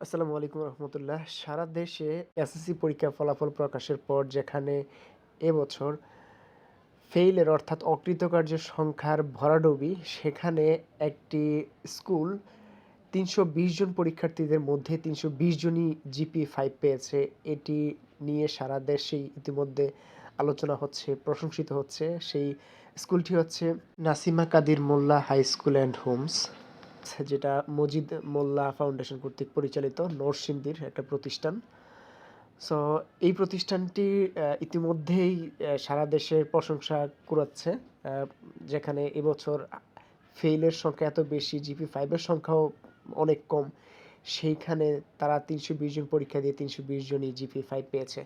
আসসালামু আলাইকুম রহমতুল্লাহ। সারা দেশে এসএসসি পরীক্ষার ফলাফল প্রকাশের পর যেখানে এবছর ফেইলের অর্থাৎ অকৃতকার্যের সংখ্যার ভরাডুবি, সেখানে একটি স্কুল ৩২০ জন পরীক্ষার্থীদের মধ্যে ৩২০ জনই জিপিএ 5 পেয়েছে। এটি নিয়ে সারা দেশেই ইতিমধ্যে আলোচনা হচ্ছে, প্রশংসিত হচ্ছে। সেই স্কুলটি হচ্ছে Nasima Kadir Mollah high school and homes, যেটা মজিদ মোল্লা ফাউন্ডেশন কর্তৃক পরিচালিত নরসিংদীর একটা প্রতিষ্ঠান। সো এই প্রতিষ্ঠানটি ইতিমধ্যেই সারা দেশে প্রশংসা কুড়াচ্ছে, যেখানে এবছর ফেইলের সংখ্যা এত বেশি, জিপি 5 এর সংখ্যাও অনেক কম। সেইখানে তারা ৩২০ জন পরীক্ষা দিয়ে ৩২০ জনই জিপি 5 পেয়েছে।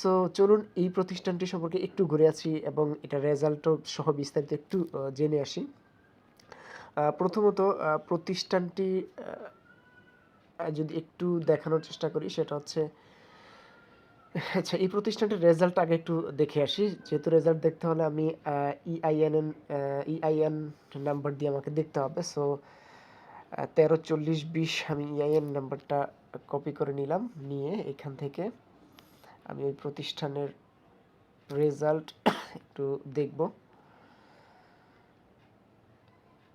সো চলুন এই প্রতিষ্ঠানটি সম্পর্কে একটু ঘুরে আসি এবং এটা রেজাল্টও সহ বিস্তারিত একটু জেনে আসি। প্রথমত প্রতিষ্ঠানটি যদি একটু দেখানোর চেষ্টা করি, সেটা হচ্ছে, আচ্ছা, এই প্রতিষ্ঠানটির রেজাল্ট আগে একটু দেখে আসি। যেহেতু রেজাল্ট দেখতে হলে আমি ইআইএন নাম্বার দিয়ে আমাকে দেখতে হবে। সো 134020 আমি ইআইএন নাম্বারটা কপি করে নিলাম, নিয়ে এখান থেকে আমি ওই প্রতিষ্ঠানের রেজাল্ট একটু দেখব।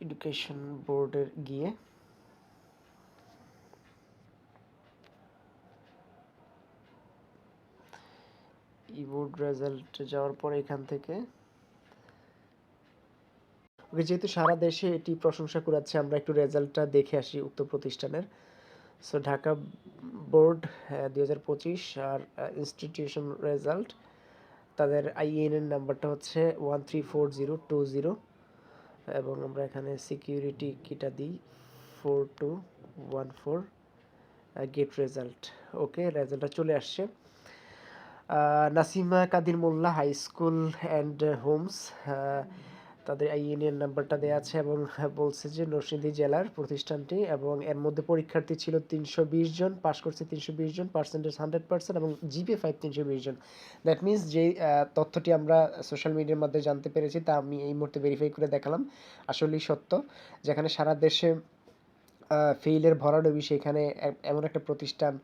এডুকেশন বোর্ডের গিয়ে বোর্ড রেজাল্ট যাওয়ার পর এখান থেকে যেহেতু সারা দেশে এটি প্রশংসা কুড়াচ্ছে, আমরা একটু রেজাল্টটা দেখে আসি উক্ত প্রতিষ্ঠানের। সো ঢাকা বোর্ড 2025 আর ইনস্টিটিউশন রেজাল্ট, তাদের আইএনএন নাম্বারটা হচ্ছে 134020, এবং আমরা এখানে সিকিউরিটি কিটা দিই 4214। গেট রেজাল্ট, ওকে, রেজাল্টটা চলে আসছে। Nasima Kadir Mollah high school and Holmes, তাদের আইএনএন নাম্বারটা দেওয়া আছে এবং বলছে যে নরসিংদী জেলার প্রতিষ্ঠানটি, এবং এর মধ্যে পরীক্ষার্থী ছিল ৩২০ জন, পাস করছে ৩২০ জন, পার্সেন্টেজ 100%, এবং জিপিএ 5 ৩২০ জন। দ্যাট মিনস যেই তথ্যটি আমরা সোশ্যাল মিডিয়ার মধ্যে জানতে পেরেছি, তা আমি এই মুহূর্তে ভেরিফাই করে দেখালাম, আসলেই সত্য। যেখানে সারা দেশে ফেইলের ভরাডুবি, সেখানে এমন একটা প্রতিষ্ঠান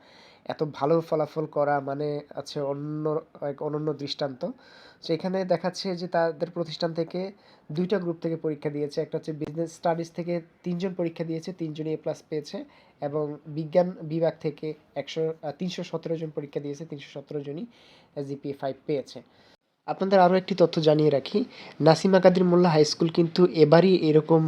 এত ভালো ফলাফল করা মানে আছে অন্য এক অনন্য দৃষ্টান্ত। সেখানে দেখাচ্ছে যে তাদের প্রতিষ্ঠান থেকে দুইটা গ্রুপ থেকে পরীক্ষা দিয়েছে। একটা হচ্ছে বিজনেস স্টাডিজ থেকে 3 জন পরীক্ষা দিয়েছে, 3 জনই A+ পেয়েছে, এবং বিজ্ঞান বিভাগ থেকে 317 জন পরীক্ষা দিয়েছে, 317 জনই জিপিএ 5 পেয়েছে। আপনাদের আরও একটি তথ্য জানিয়ে রাখি, নাসিমা কাদির মোল্লা হাই স্কুল কিন্তু এবারই এরকম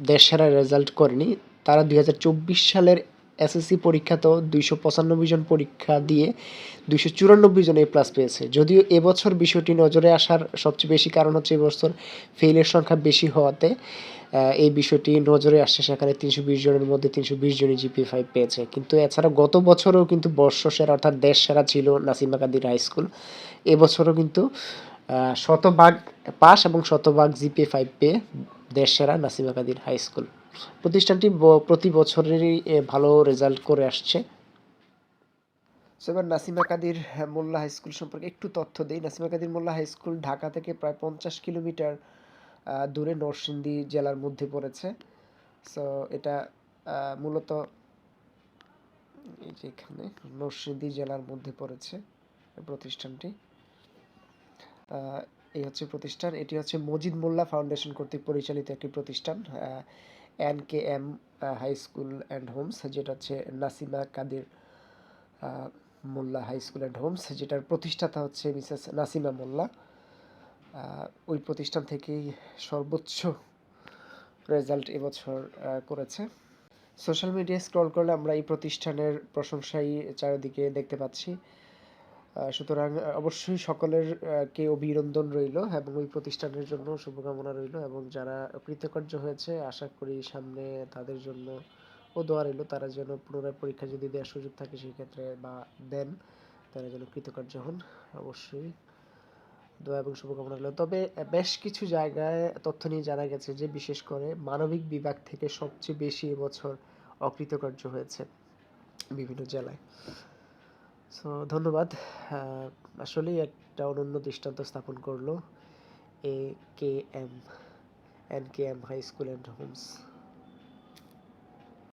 দেশসেরা রেজাল্ট করেনি। তারা 2024 সালের এসএসসি পরীক্ষাতেও 295 জন পরীক্ষা দিয়ে 294 জন A+ পেয়েছে। যদিও এবছর বিষয়টি নজরে আসার সবচেয়ে বেশি কারণ হচ্ছে এবছর ফেইলের সংখ্যা বেশি হওয়াতে এই বিষয়টি নজরে আসছে। সেখানে 320 জনের মধ্যে 320 জনই জিপিএ 5 পেয়েছে। কিন্তু এছাড়া গত বছরও কিন্তু বর্ষসেরা অর্থাৎ দেশসেরা ছিল নাসিমা কাদির হাই স্কুল। এবছরও কিন্তু শতভাগ পাস এবং শতভাগ জিপিএ 5 পেয়ে দেশসেরা নাসিমা কাদির হাই স্কুল। প্রতিষ্ঠানটি প্রতি বছরেরই ভালো রেজাল্ট করে আসছে। সো এবার নাসিমা কাদির মোল্লা হাই স্কুল সম্পর্কে একটু তথ্য দেই। নাসিমা কাদির মোল্লা হাই স্কুল ঢাকা থেকে প্রায় 50 কিলোমিটার দূরে নরসিংদী জেলার মধ্যে পড়েছে। সো এটা মূলত এই যে এখানে নরসিংদী জেলার মধ্যে পড়েছে প্রতিষ্ঠানটি। এই হচ্ছে প্রতিষ্ঠান। এটি হচ্ছে মজিদ মোল্লা ফাউন্ডেশন কর্তৃক পরিচালিত একটি প্রতিষ্ঠান, NKM high school and homes, যেটা হচ্ছে Nasima Kadir Mollah high school and homes, যেটার প্রতিষ্ঠাতা হচ্ছে মিসেস নাসিমা মোল্লা। ওই প্রতিষ্ঠান থেকেই সর্বোচ্চ রেজাল্ট এবছর করেছে। সোশ্যাল মিডিয়ায় স্ক্রল করলে আমরা এই প্রতিষ্ঠানের প্রশংসাই চারিদিকে দেখতে পাচ্ছি। সুতরাং অবশ্যই সকলের কে অভিনন্দন রইল এবং ওই প্রতিষ্ঠানের জন্য শুভকামনা রইল, এবং যারা কৃতকার্য হয়েছে আশা করি সামনে তাদের জন্য ও দোয়া রইল, তারা যেন পুনরায় পরীক্ষা যদি দেওয়ার সুযোগ থাকে সেই ক্ষেত্রে বা দেন, তারা যেন কৃতকার্য হন। অবশ্যই দোয়া এবং শুভকামনা রইল। তবে বেশ কিছু জায়গায় তথ্য নিয়ে জানা গেছে যে বিশেষ করে মানবিক বিভাগ থেকে সবচেয়ে বেশি এবছর অকৃতকার্য হয়েছে বিভিন্ন জেলায়। সো ধন্যবাদ। আসলেই একটা অনন্য দৃষ্টান্ত স্থাপন করলো A K M NKM high school and Holmes.